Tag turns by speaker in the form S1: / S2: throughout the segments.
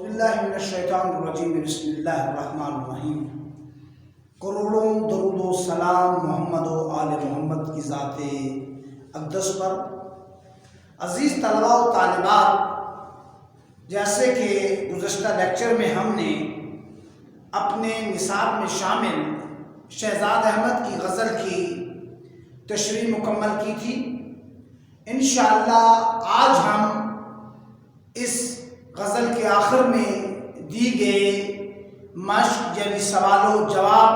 S1: اعوذ باللہ من الشیطان الرجیم بسم اللہ الرحمن الرحیم۔ کروڑوں درود و سلام محمد و آل محمد کی ذات اقدس پر۔ عزیز طلباء و طالبات، جیسے کہ گزشتہ لیکچر میں ہم نے اپنے نصاب میں شامل شہزاد احمد کی غزل کی تشریح مکمل کی تھی، انشاءاللہ آج ہم اس غزل کے آخر میں دی گئے مشق یعنی سوال و جواب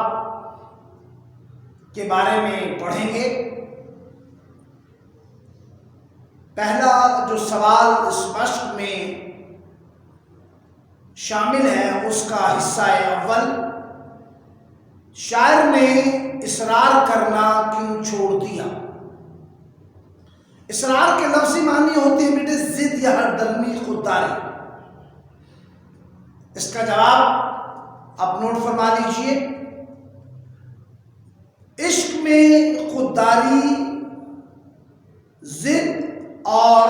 S1: کے بارے میں پڑھیں گے۔ پہلا جو سوال اس مشق میں شامل ہے اس کا حصہ اول، شاعر نے اصرار کرنا کیوں چھوڑ دیا؟ اصرار کے لفظی معنی ہوتے ہیں بیٹے ضد یا ہر درمی خودداری۔ اس کا جواب آپ نوٹ فرما لیجئے۔ عشق میں خودداری ضد اور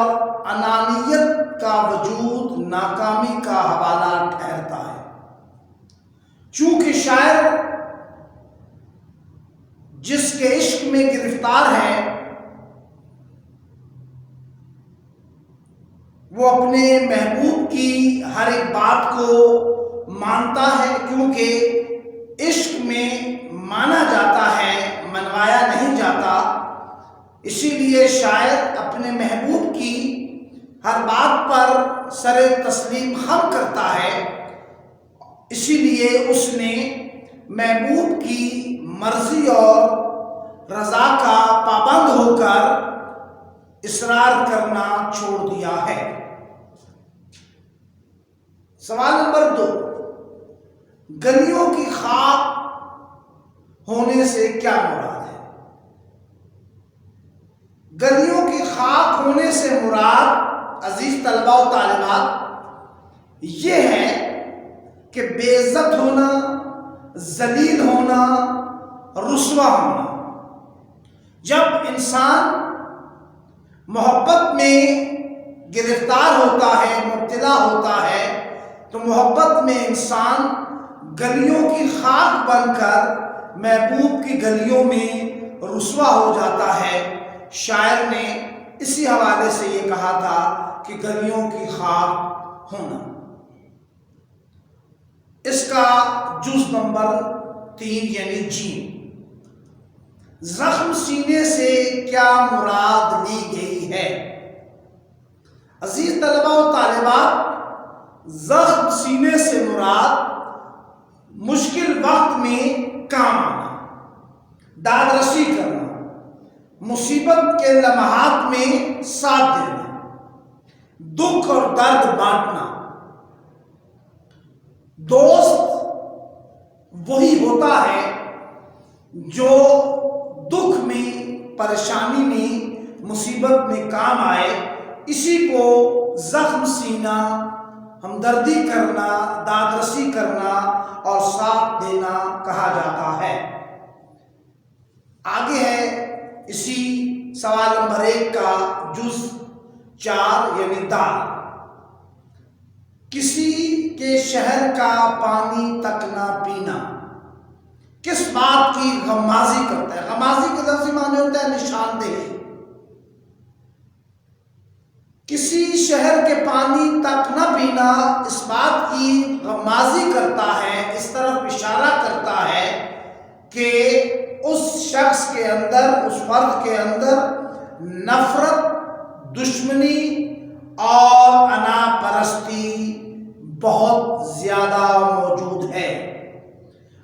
S1: انانیت کا وجود ناکامی کا حوالہ ٹھہرتا ہے۔ چونکہ شاعر جس کے عشق میں گرفتار ہے وہ اپنے محبوب کی ہر ایک بات کو مانتا ہے، کیونکہ عشق میں مانا جاتا ہے، منوایا نہیں جاتا۔ اسی لیے شاعر اپنے محبوب کی ہر بات پر سر تسلیم خم کرتا ہے، اسی لیے اس نے محبوب کی مرضی اور رضا کا پابند ہو کر اصرار کرنا چھوڑ دیا ہے۔ سوال نمبر 2، گلیوں کی خاک ہونے سے کیا مراد ہے؟ گلیوں کی خاک ہونے سے مراد عزیز طلباء و طالبات یہ ہے کہ بے عزت ہونا، ذلیل ہونا، رسوا ہونا۔ جب انسان محبت میں گرفتار ہوتا ہے، مبتلا ہوتا ہے، تو محبت میں انسان گلیوں کی خاک بن کر محبوب کی گلیوں میں رسوا ہو جاتا ہے۔ شاعر نے اسی حوالے سے یہ کہا تھا کہ گلیوں کی خاک ہونا۔ اس کا جز نمبر 3 یعنی جیم، زخم سینے سے کیا مراد لی گئی ہے؟ عزیز طلباء و طالبات، زخم سینے سے مراد مشکل وقت میں کام آنا، داد رسی کرنا، مصیبت کے لمحات میں ساتھ دینا، دکھ اور درد بانٹنا۔ دوست وہی ہوتا ہے جو دکھ میں، پریشانی میں، مصیبت میں کام آئے، اسی کو زخم سینا، ہمدردی کرنا، داد رسی کرنا اور ساتھ دینا کہا جاتا ہے۔ آگے ہے اسی سوال نمبر 1 کا جز 4 یعنی دال، کسی کے شہر کا پانی تک نہ پینا کس بات کی غمازی کرتا ہے؟ غمازی کے لفظی معنی ہوتا ہے نشاندہی۔ کسی شہر کے پانی تک نہ پینا اس بات کی غمازی کرتا ہے، اس طرف اشارہ کرتا ہے کہ اس شخص کے اندر، اس فرد کے اندر نفرت، دشمنی اور انا پرستی بہت زیادہ موجود ہے۔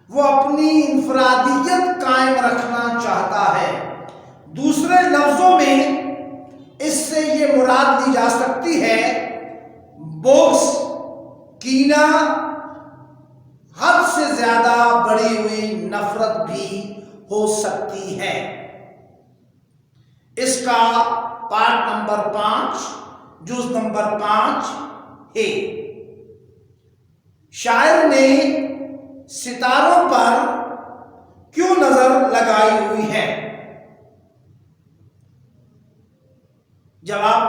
S1: وہ اپنی انفرادیت قائم رکھنا چاہتا ہے۔ دوسرے لفظوں میں اس سے یہ مراد لی جا سکتی ہے بغض، کینہ، حد سے زیادہ بڑھی ہوئی نفرت بھی ہو سکتی ہے۔ اس کا پارٹ نمبر 5 جز نمبر 5 ہے۔ شاعر نے ستاروں پر کیوں نظر لگائی ہوئی ہے؟ جواب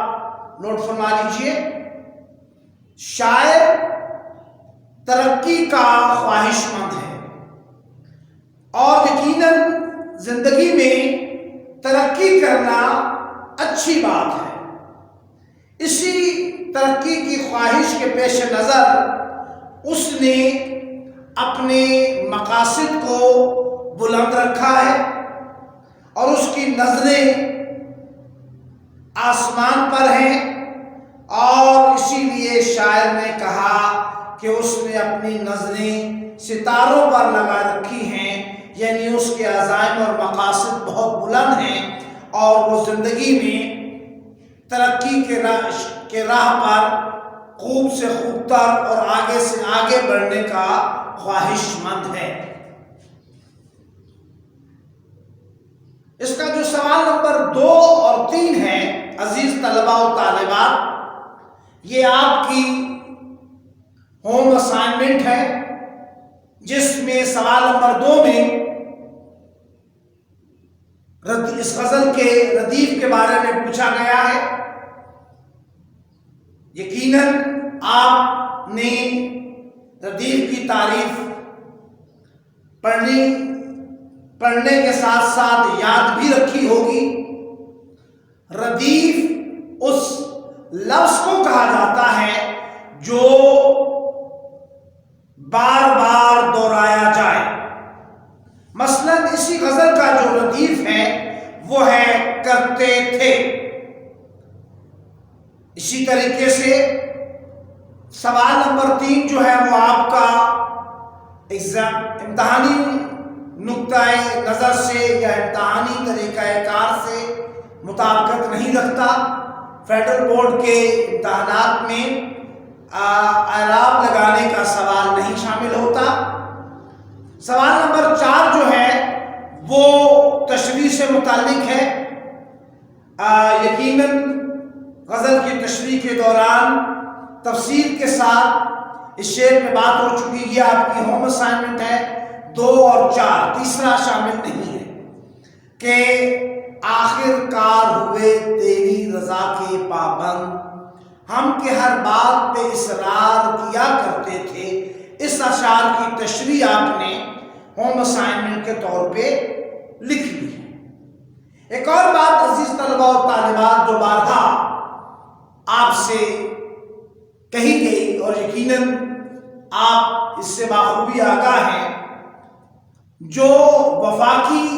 S1: نوٹ فرما لیجئے۔ شاعر ترقی کا خواہش مند ہے، اور یقیناً زندگی میں ترقی کرنا اچھی بات ہے۔ اسی ترقی کی خواہش کے پیش نظر اس نے اپنے مقاصد کو بلند رکھا ہے، اور اس کی نظریں آسمان پر ہیں، اور اسی لیے شاعر نے کہا کہ اس نے اپنی نظریں ستاروں پر لگا رکھی ہیں، یعنی اس کے عزائم اور مقاصد بہت بلند ہیں، اور وہ زندگی میں ترقی کے راہ پر خوب سے خوب تر اور آگے سے آگے بڑھنے کا خواہش مند ہے۔ اس کا جو سوال نمبر 2 اور 3 ہے عزیز طلباء و طالبات، یہ آپ کی ہوم اسائنمنٹ ہے، جس میں سوال نمبر 2 میں اس غزل کے ردیف کے بارے میں پوچھا گیا ہے۔ یقیناً آپ نے ردیف کی تعریف پڑھنے کے ساتھ ساتھ یاد بھی رکھی ہوگی۔ ردیف اس لفظ کو کہا جاتا ہے جو بار بار دہرایا جائے۔ مثلاً اسی غزل کا جو ردیف ہے وہ ہے کرتے تھے۔ اسی طریقے سے سوال نمبر 3 جو ہے وہ آپ کا امتحانی نقطۂ نظر سے یا امتحانی طریقہ کار سے مطابقت نہیں رکھتا۔ فیڈرل بورڈ کے امتحانات میں اعراب لگانے کا سوال نہیں شامل ہوتا۔ سوال نمبر 4 جو ہے وہ تشریح سے متعلق ہے۔ یقیناً غزل کی تشریح کے دوران تفصیل کے ساتھ اس شعر پہ بات ہو چکی ہے۔ آپ کی ہوم اسائنمنٹ ہے 2 اور 4، تیسرا شامل نہیں ہے کہ آخر کار ہوئے تیری رضا کے پابند، ہم کے ہر بات پہ اصرار کیا کرتے تھے۔ اس اشعار کی تشریح آپ نے ہوم اسائنمنٹ کے طور پہ لکھ لی ہے۔ ایک اور بات عزیز طلباء و طالبات جو بارہا آپ سے کہی گئی، اور یقیناً آپ اس سے بخوبی آگاہ ہیں، جو وفاقی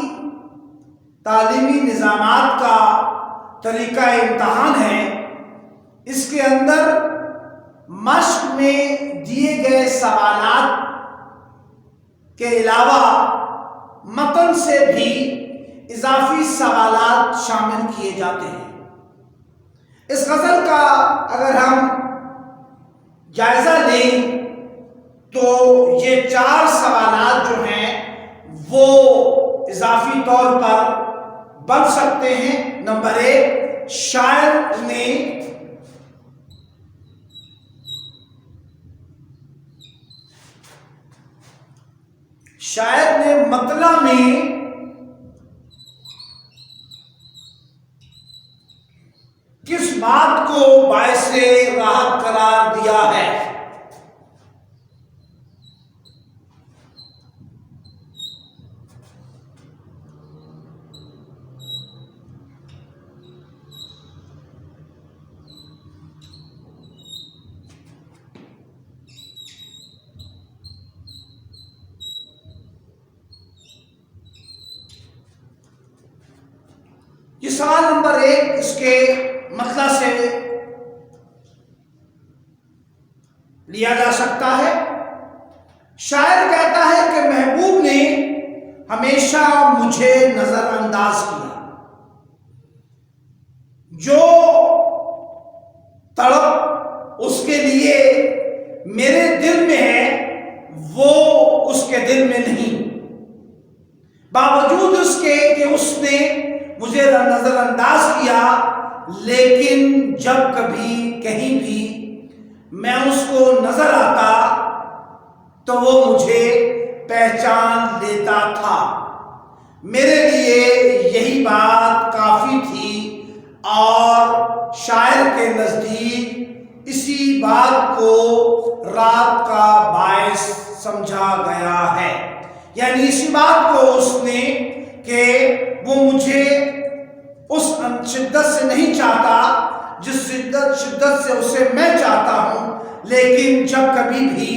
S1: تعلیمی نظامات کا طریقہ امتحان ہے، اس کے اندر مشق میں دیے گئے سوالات کے علاوہ متن سے بھی اضافی سوالات شامل کیے جاتے ہیں۔ اس غزل کا اگر ہم جائزہ لیں تو یہ 4 سوالات جو ہیں وہ اضافی طور پر بن سکتے ہیں۔ نمبر 1، شاعر نے مطلع میں کس بات کو باعث راحت قرار دیا ہے؟ یہ سوال نمبر 1 اس کے مطلع سے لیا جا سکتا ہے۔ شاعر کہتا ہے کہ محبوب نے ہمیشہ مجھے نظر انداز کیا، جو تڑپ اس کے لیے میرے دل میں ہے وہ اس کے دل میں نہیں، باوجود اس کے کہ اس نے مجھے نظر انداز کیا، لیکن جب کبھی کہیں بھی میں اس کو نظر آتا تو وہ مجھے پہچان لیتا تھا۔ میرے لیے یہی بات کافی تھی، اور شاعر کے نزدیک اسی بات کو رات کا باعث یعنی اسی بات کو اس نے کہ وہ مجھے اس شدت سے نہیں چاہتا جس شدت سے اسے میں چاہتا ہوں، لیکن جب کبھی بھی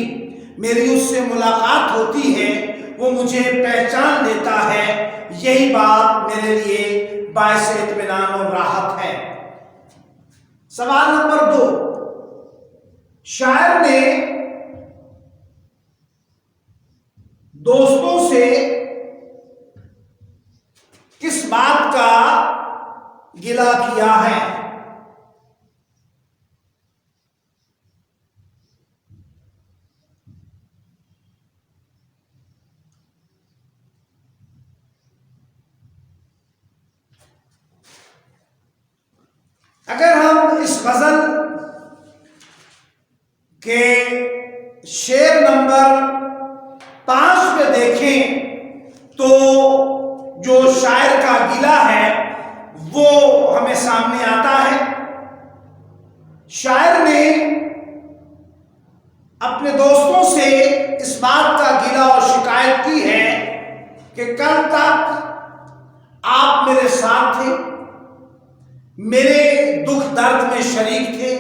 S1: میری اس سے ملاقات ہوتی ہے وہ مجھے پہچان لیتا ہے، یہی بات میرے لیے باعث اطمینان اور راحت ہے۔ سوال نمبر 2، شاعر نے دوستوں سے کس بات کا گلہ کیا ہے؟ اگر ہم اس غزل کے شعر نمبر 5 میں دیکھیں تو جو شاعر کا گلہ ہے وہ ہمیں سامنے آتا ہے۔ شاعر نے اپنے دوستوں سے اس بات کا گلہ اور شکایت کی ہے کہ کل تک آپ میرے ساتھ تھے، میرے دکھ درد میں شریک تھے،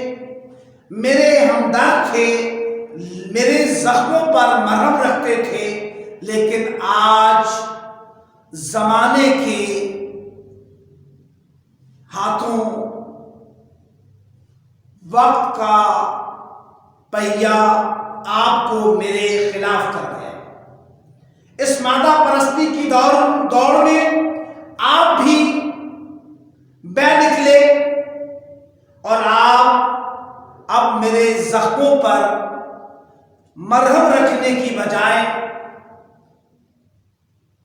S1: میرے ہمدرد تھے، میرے زخموں پر مرہم رکھتے تھے، لیکن آج زمانے کے ہاتھوں وقت کا پہیہ آپ کو میرے خلاف کر گیا۔ اس مادہ پرستی کی دوڑ میں آپ بھی بہ نکلے اور آپ اب میرے زخموں پر مرہم رکھنے کی بجائے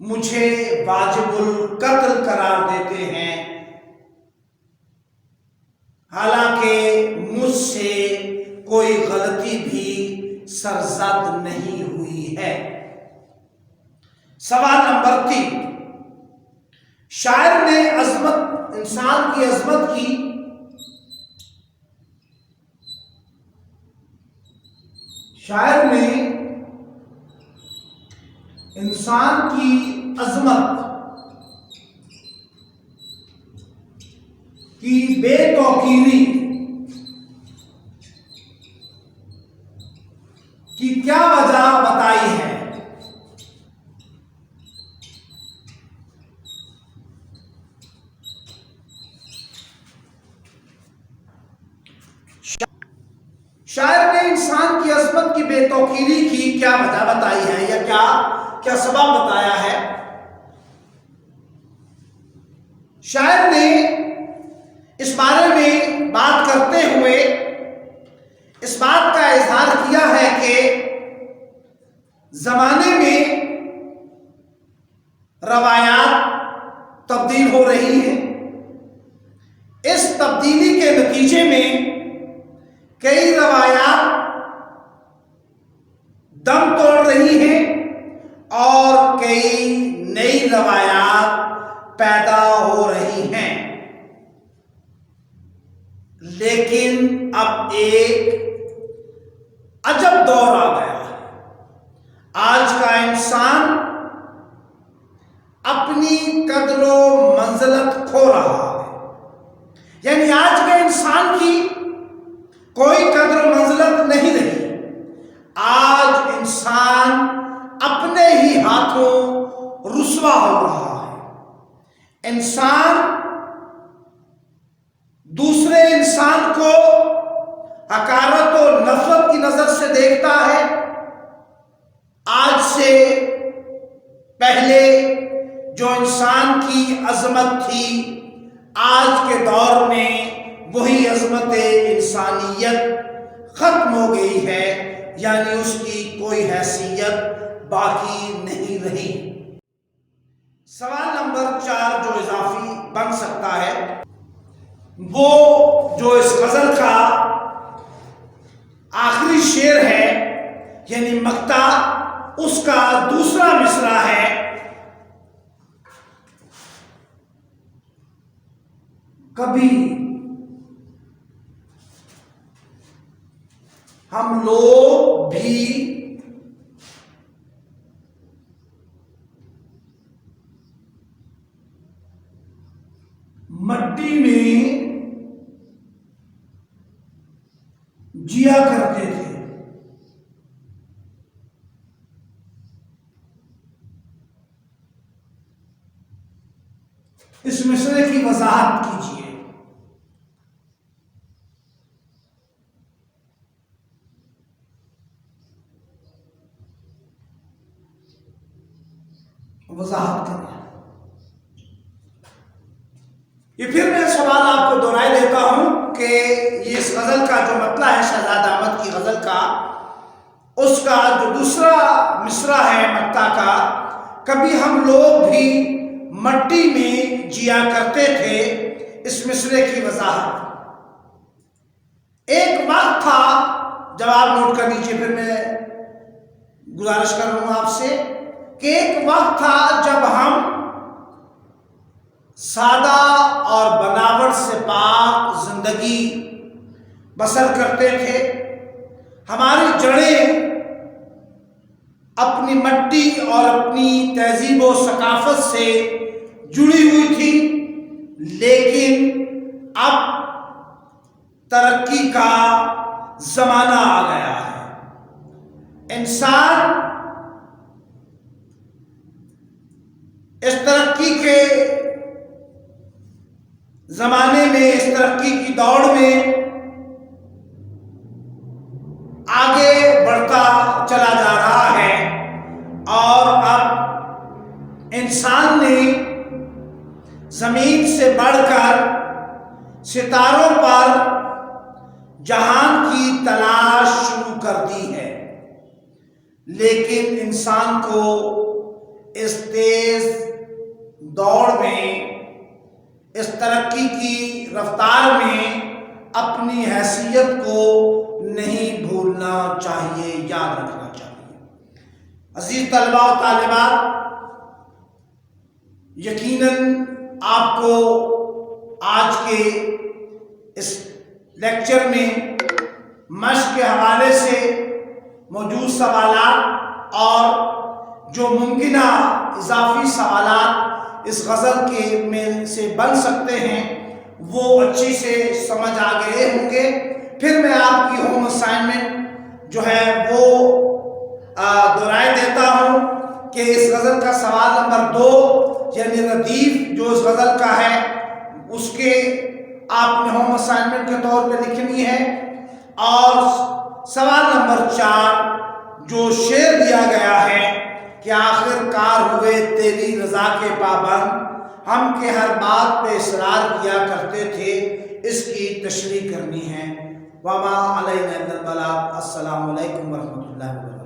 S1: مجھے واجب القتل قرار دیتے ہیں، حالانکہ مجھ سے کوئی غلطی بھی سرزد نہیں ہوئی ہے۔ سوال نمبر 3، شاعر نے انسان کی عظمت کی شاعر نے انسان کی عظمت کی بے توقیری کی کیا وجہ بتائی ہے؟ شاعر نے انسان کی عظمت کی بے توقیری کی کیا وجہ بتائی ہے یا کیا سبب بتایا ہے؟ شاعر نے اس بارے میں بات کرتے ہوئے اس بات کا اظہار کیا ہے کہ زمانے میں روایات تبدیل ہو رہی ہیں، اس تبدیلی کے نتیجے میں کئی روایات دم توڑ رہی ہیں اور کئی نئی روایات پیدا ہو رہی ہیں، لیکن اب ایک عجب دور آ گیا ہے۔ آج کا انسان اپنی قدر و منزلت کھو رہا ہے، یعنی آج کے انسان کی کوئی قدر و منزلت نہیں رہی۔ آج انسان اپنے ہی ہاتھوں رسوا ہو رہا ہے۔ انسان دوسرے انسان کو حقارت و نفرت کی نظر سے دیکھتا ہے۔ آج سے پہلے جو انسان کی عظمت تھی، آج کے دور میں وہی عظمت انسانیت ختم ہو گئی ہے، یعنی اس کی کوئی حیثیت باقی نہیں رہی۔ سوال نمبر 4 جو اضافی بن سکتا ہے وہ جو اس غزل کا آخری شعر ہے یعنی مقطع، اس کا دوسرا مصرع ہے، کبھی ہم لوگ بھی مٹی میں جیا کرتے تھے. اس مصرعے کی وضاحت کیجیے. وضاحت کریں. یہ پھر میں سوال آپ کو دہرائے دیتا ہوں کہ یہ اس غزل کا جو مطلع ہے شہزاد احمد کی غزل کا، اس کا جو دوسرا مصرع ہے مقطع کا، کبھی ہم لوگ بھی مٹی میں جیا کرتے تھے، اس مصرعے کی وضاحت. ایک وقت تھا، جواب نوٹ کر لیجیے، پھر میں گزارش کر رہا ہوں آپ سے کہ ایک وقت تھا جب ہم سادہ اور بناوٹ سے پاک زندگی بسر کرتے تھے. ہماری جڑیں اپنی مٹی اور اپنی تہذیب و ثقافت سے جڑی ہوئی تھی، لیکن اب ترقی کا زمانہ آ گیا ہے. انسان اس ترقی کے زمانے میں، اس ترقی کی دوڑ میں آگے بڑھتا چلا جا رہا ہے، اور اب انسان نے زمین سے بڑھ کر ستاروں پر جہان کی تلاش شروع کر دی ہے. لیکن انسان کو اس تیز دوڑ میں، اس ترقی کی رفتار میں اپنی حیثیت کو نہیں بھولنا چاہیے، یاد رکھنا چاہیے. عزیز طلباء و طالبات، یقیناً آپ کو آج کے اس لیکچر میں مشق کے حوالے سے موجود سوالات اور جو ممکنہ اضافی سوالات اس غزل کے میں سے بن سکتے ہیں وہ اچھی سے سمجھ آ گئے ہوں گے. پھر میں آپ کی ہوم اسائنمنٹ جو ہے وہ دہرائے دیتا ہوں کہ اس غزل کا سوال نمبر 2 یعنی ردیف جو اس غزل کا ہے، اس کے آپ نے ہوم اسائنمنٹ کے طور پہ لکھنی ہے. اور سوال نمبر 4 جو شعر دیا گیا ہے کہ آخر کار ہوئے تیری رضا کے پابند، ہم کے ہر بات پہ اصرار کیا کرتے تھے، اس کی تشریح کرنی ہے. وما علینا الا البلاغ. السلام علیکم ورحمۃ اللہ وبرکاتہ.